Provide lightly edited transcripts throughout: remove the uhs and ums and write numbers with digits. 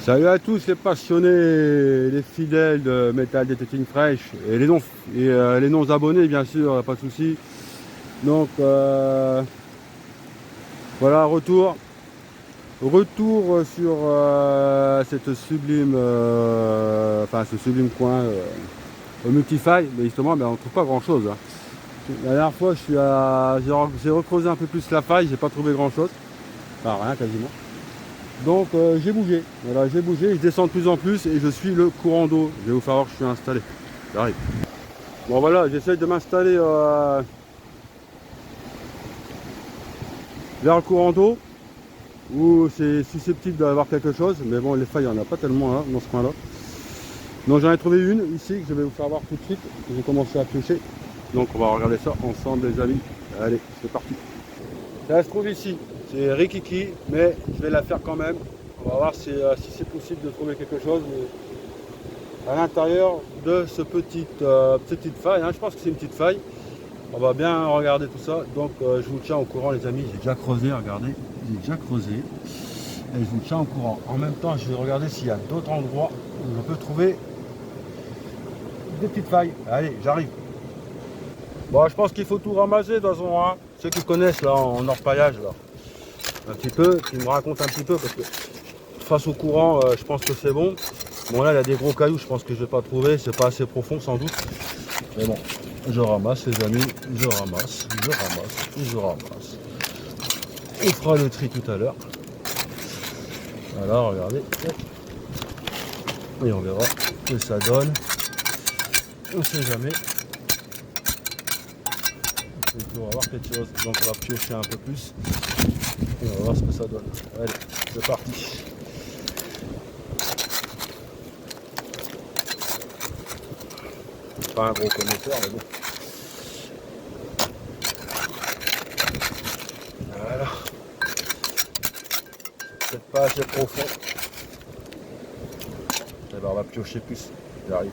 Salut à tous les passionnés, les fidèles de Metal Detecting Fresh et les non abonnés bien sûr, pas de souci. Donc voilà, retour sur cette sublime, ce sublime coin au Multify, mais justement on trouve pas grand chose. La dernière fois j'ai recreusé un peu plus la faille, j'ai pas trouvé grand chose, enfin rien quasiment. Donc j'ai bougé, voilà, j'ai bougé, je descends de plus en plus et je suis le courant d'eau. Je vais vous faire voir que je suis installé. J'arrive. Bon voilà, j'essaye de m'installer vers le courant d'eau où c'est susceptible d'avoir quelque chose, mais bon les failles il n'y en a pas tellement là, dans ce coin là. Donc j'en ai trouvé une ici que je vais vous faire voir tout de suite. J'ai commencé à piocher. Donc on va regarder ça ensemble les amis. Allez, c'est parti. Ça se trouve ici, c'est Rikiki, mais je vais la faire quand même. On va voir si c'est possible de trouver quelque chose à l'intérieur de ce petite faille. Je pense que c'est une petite faille. On va bien regarder tout ça. Donc je vous tiens au courant les amis. J'ai déjà creusé, regardez. J'ai déjà creusé. Et je vous tiens au courant. En même temps, je vais regarder s'il y a d'autres endroits où on peut trouver des petites failles. Allez, j'arrive. Bon, je pense qu'il faut tout ramasser de toute façon. Ceux qui connaissent là en orpaillage là. Un petit peu, qui me racontent un petit peu parce que face au courant, je pense que c'est bon. Bon là, il y a des gros cailloux, je pense que je vais pas trouver, c'est pas assez profond sans doute. Mais bon, je ramasse les amis, je ramasse. On fera le tri tout à l'heure. Voilà, regardez. Et on verra ce que ça donne. On sait jamais. On va voir quelque chose, donc on va piocher un peu plus. Et on va voir ce que ça donne. Allez, c'est parti. Pas un gros connaisseur, mais bon. Voilà. Peut-être pas assez profond. Et ben on va piocher plus. J'arrive.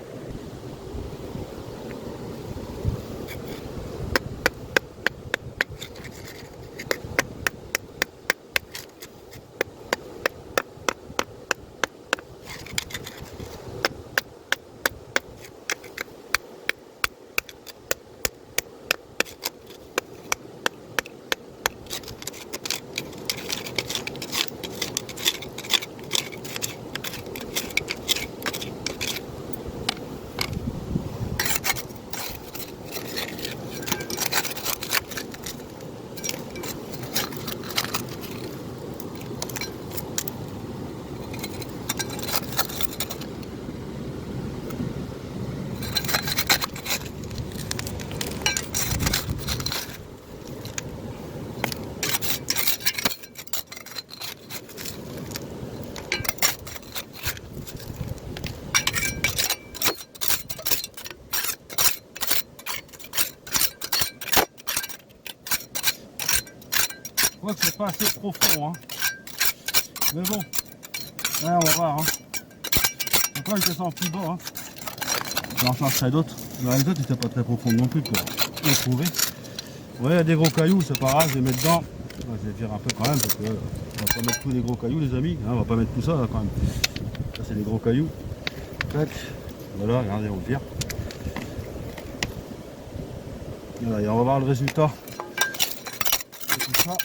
Je crois que c'est pas assez profond, mais bon, on va voir. Pourquoi je descends plus bas, j'en chercherai d'autres. Les autres n'étaient pas très profondes non plus pour les trouver. Ouais, il y a des gros cailloux, c'est pas grave, je vais mettre dedans. Je vais virer un peu quand même parce que on va pas mettre tous les gros cailloux les amis, on va pas mettre tout ça là, quand même. Ça c'est les gros cailloux. Tac. Voilà, regardez, on vire. Voilà, et on va voir le résultat de tout ça.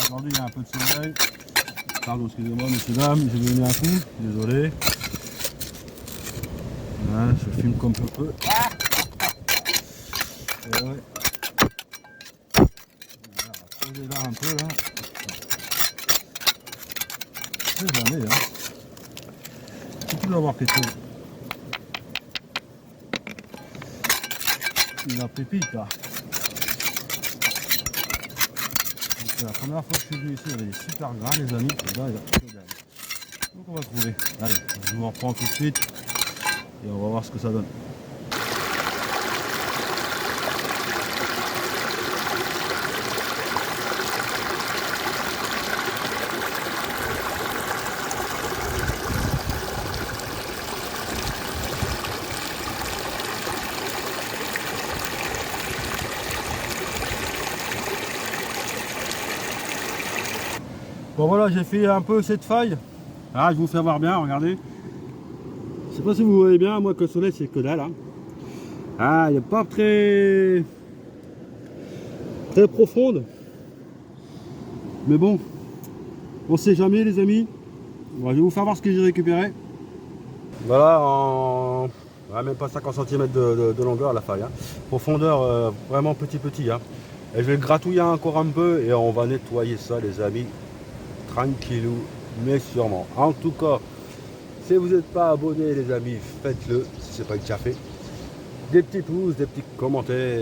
Aujourd'hui il y a un peu de soleil. Pardon, excusez-moi messieurs dames, j'ai donné un coup, désolé. Voilà, je filme comme je peux. Et ouais. Voilà, on va poser là un peu là. C'est jamais il doit y avoir quelque chose. Il a pépite là. C'est la première fois que je suis venu ici, il y avait des super gras les amis, et là il y a que dalle. Donc on va trouver. Allez, je vous reprends tout de suite et on va voir ce que ça donne. Bon voilà, j'ai fait un peu cette faille. Ah, je vous fais voir bien, regardez. Je sais pas si vous voyez bien, moi que le soleil c'est que dalle. Hein. Ah, il n'est pas très profonde. Mais bon, on sait jamais les amis. Bon, je vais vous faire voir ce que j'ai récupéré. Voilà, en ouais, même pas 50 cm de longueur la faille. Hein. Profondeur vraiment petit. Hein. Et je vais le gratouiller encore un peu et on va nettoyer ça les amis. Tranquillou, mais sûrement. En tout cas, si vous n'êtes pas abonné les amis, faites-le si ce n'est pas déjà fait. Des petits pouces, des petits commentaires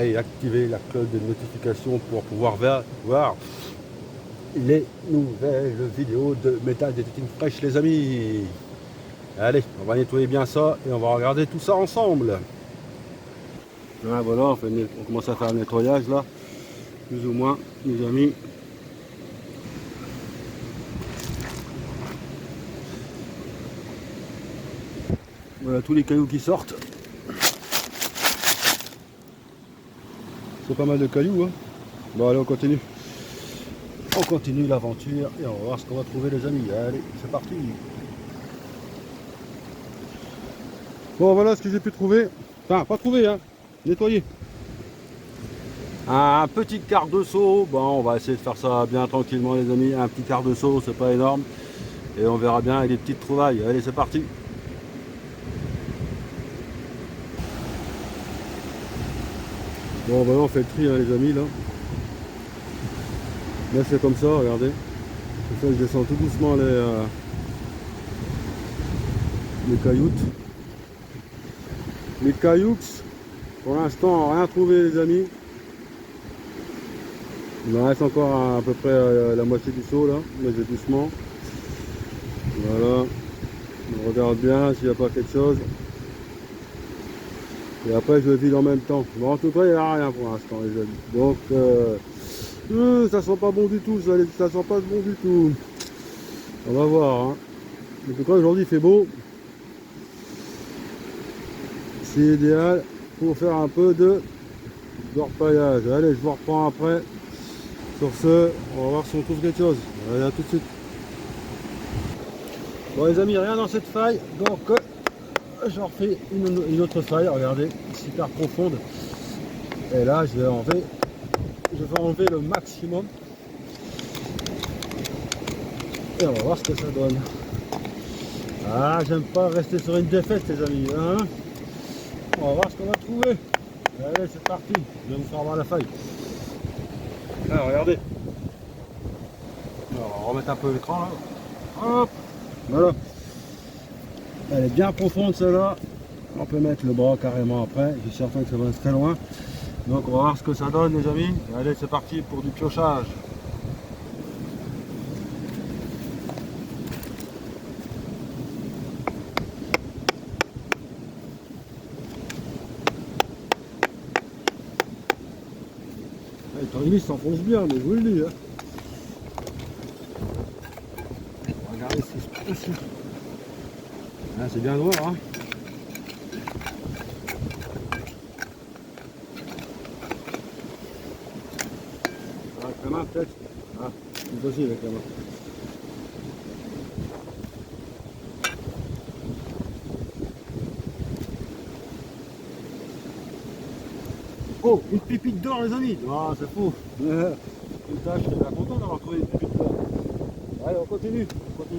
et activez la cloche de notification pour pouvoir voir les nouvelles vidéos de métal détecting fresh les amis. Allez, on va nettoyer bien ça et on va regarder tout ça ensemble. Ah, voilà, on commence à faire le nettoyage là, plus ou moins les amis. Voilà tous les cailloux qui sortent. C'est pas mal de cailloux. Hein. Bon allez, on continue. On continue l'aventure et on va voir ce qu'on va trouver les amis. Allez, c'est parti. Bon voilà ce que j'ai pu trouver. Enfin, pas trouver, hein. Nettoyer. Un petit quart de seau. Bon, on va essayer de faire ça bien tranquillement les amis. Un petit quart de seau, c'est pas énorme. Et on verra bien avec des petites trouvailles. Allez, c'est parti. Bon voilà, on fait le tri hein, les amis là. Là c'est comme ça, regardez. Comme ça je descends tout doucement les cailloux. Les cailloux, pour l'instant rien trouvé les amis. Il me reste encore à peu près la moitié du seau là, mais je vais doucement. Voilà. On regarde bien s'il n'y a pas quelque chose. Et après je le vide en même temps. Bon en tout cas il n'y a rien pour l'instant les amis. Donc ça sent pas bon du tout, ça sent pas bon du tout. On va voir. Hein. En tout cas aujourd'hui il fait beau. C'est idéal pour faire un peu de repaillage. Allez, je vous reprends après. Sur ce, on va voir si on trouve quelque chose. Allez, à tout de suite. Bon les amis, rien dans cette faille. Donc j'en refais une autre faille, regardez, super profonde. Et là je vais enlever le maximum. Et on va voir ce que ça donne. Ah, j'aime pas rester sur une défaite les amis. Hein, on va voir ce qu'on va trouver. Allez, c'est parti. Je vais vous faire voir la faille. Ah, regardez. Alors, on va remettre un peu l'écran là. Hop. Voilà. Elle est bien profonde celle-là. On peut mettre le bras carrément après. Je suis certain que ça va être très loin. Donc on va voir ce que ça donne les amis. Allez, c'est parti pour du piochage. Le tournevis s'enfonce bien, mais je vous le dis. Hein. Regardez ce qui se passe ici. Ah, c'est bien noir. Hein. Avec la main peut-être. Ah, plus facile avec la main. Oh, une pépite d'or les amis. Ah, c'est fou. Une tâche, je suis bien content d'avoir trouvé une pépite d'or. Allez, on continue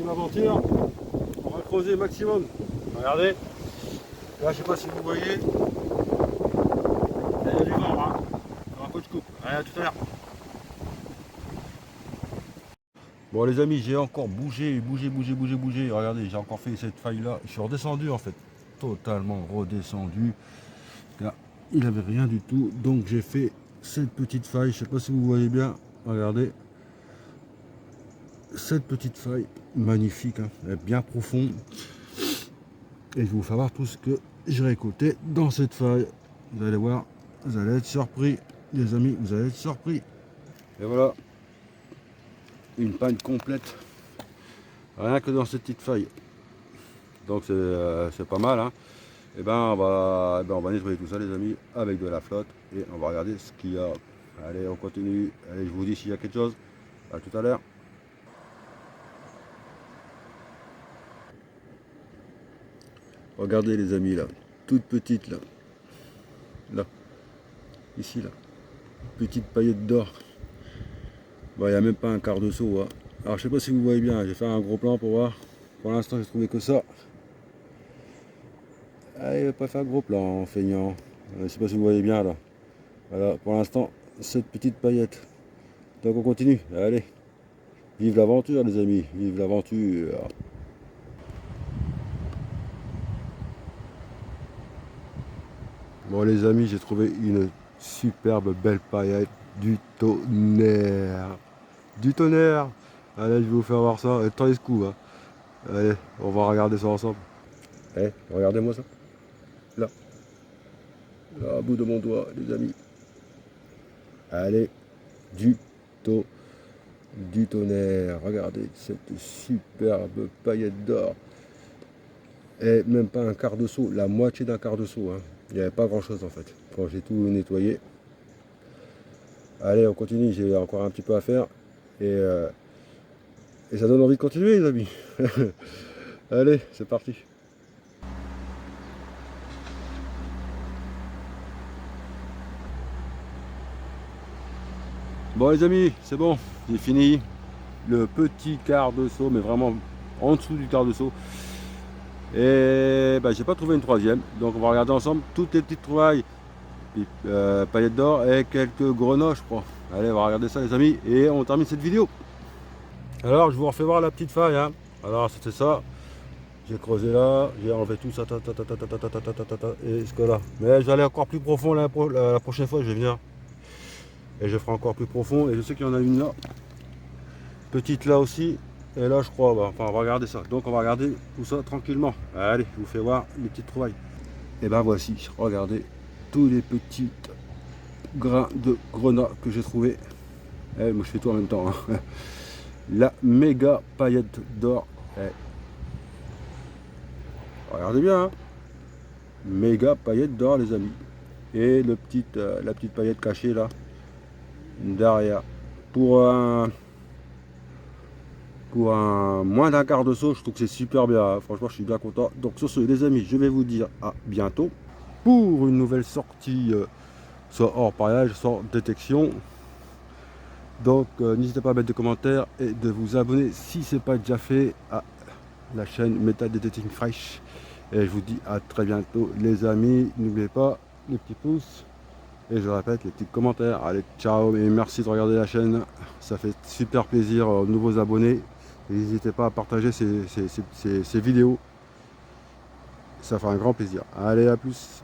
l'aventure. On va creuser maximum. Regardez. Là, je sais pas si vous voyez. Il y a du vent, hein. Un peu de coupe. Allez, à tout à l'heure. Bon les amis, j'ai encore bougé. Regardez, j'ai encore fait cette faille là. Je suis redescendu en fait. Totalement redescendu. Là, il n'avait rien du tout. Donc j'ai fait cette petite faille. Je sais pas si vous voyez bien. Regardez. Cette petite faille. Magnifique. Hein. Elle est bien profonde. Et je vais vous faire voir tout ce que j'ai récolté dans cette faille. Vous allez voir. Vous allez être surpris. Les amis, vous allez être surpris. Et voilà. Une panne complète. Rien que dans cette petite faille. Donc c'est pas mal. Hein. Et ben on va nettoyer tout ça les amis avec de la flotte et on va regarder ce qu'il y a. Allez, on continue. Allez, je vous dis s'il y a quelque chose. À tout à l'heure. Regardez les amis là, toute petite là. Là, ici là. Petite paillette d'or. Bon, il n'y a même pas un quart de seau. Hein. Alors je sais pas si vous voyez bien, j'ai fait un gros plan pour voir. Pour l'instant j'ai trouvé que ça. Ah, il va pas faire gros plan, feignant. Je sais pas si vous voyez bien là. Voilà, pour l'instant, cette petite paillette. Donc on continue, allez. Vive l'aventure les amis, vive l'aventure. Bon les amis, j'ai trouvé une superbe belle paillette du tonnerre. Du tonnerre. Allez, je vais vous faire voir ça. Attendez ce coup. Hein. Allez, on va regarder ça ensemble. Eh, regardez-moi ça. Là. Là, au bout de mon doigt, les amis. Allez, du tonnerre. Regardez cette superbe paillette d'or. Et même pas un quart de seau, la moitié d'un quart de seau. Hein. Il n'y avait pas grand chose en fait. Quand j'ai tout nettoyé. Allez, on continue, j'ai encore un petit peu à faire. Et ça donne envie de continuer les amis. Allez, c'est parti. Bon les amis, c'est bon, j'ai fini le petit quart de seau, mais vraiment en dessous du quart de seau. Et bah, j'ai pas trouvé une troisième, donc on va regarder ensemble toutes les petites trouvailles. Paillettes d'or et quelques grenats je crois. Allez, on va regarder ça les amis et on termine cette vidéo. Alors je vous refais voir la petite faille. Hein. Alors c'était ça. J'ai creusé là, j'ai enlevé tout ça, et ce que là. Mais j'allais encore plus profond la prochaine fois, je vais venir. Et je ferai encore plus profond. Et je sais qu'il y en a une là. Petite là aussi. Et là je crois, enfin on va regarder ça. Donc on va regarder tout ça tranquillement. Allez, je vous fais voir les petites trouvailles. Et ben voici, regardez tous les petits grains de grenat que j'ai trouvé. Eh, moi je fais tout en même temps. Hein. La méga paillette d'or. Eh. Regardez bien. Hein. Méga paillette d'or les amis. Et la petite paillette cachée là. Derrière. Pour un moins d'un quart de seau, je trouve que c'est super bien. Hein. Franchement, je suis bien content. Donc sur ce, les amis, je vais vous dire à bientôt pour une nouvelle sortie, soit hors paillage, soit détection. Donc n'hésitez pas à mettre des commentaires et de vous abonner si ce n'est pas déjà fait à la chaîne Metal Detecting Fresh. Et je vous dis à très bientôt les amis. N'oubliez pas les petits pouces. Et je répète, les petits commentaires. Allez, ciao et merci de regarder la chaîne. Ça fait super plaisir aux nouveaux abonnés. N'hésitez pas à partager ces vidéos. Ça fait un grand plaisir. Allez, à plus.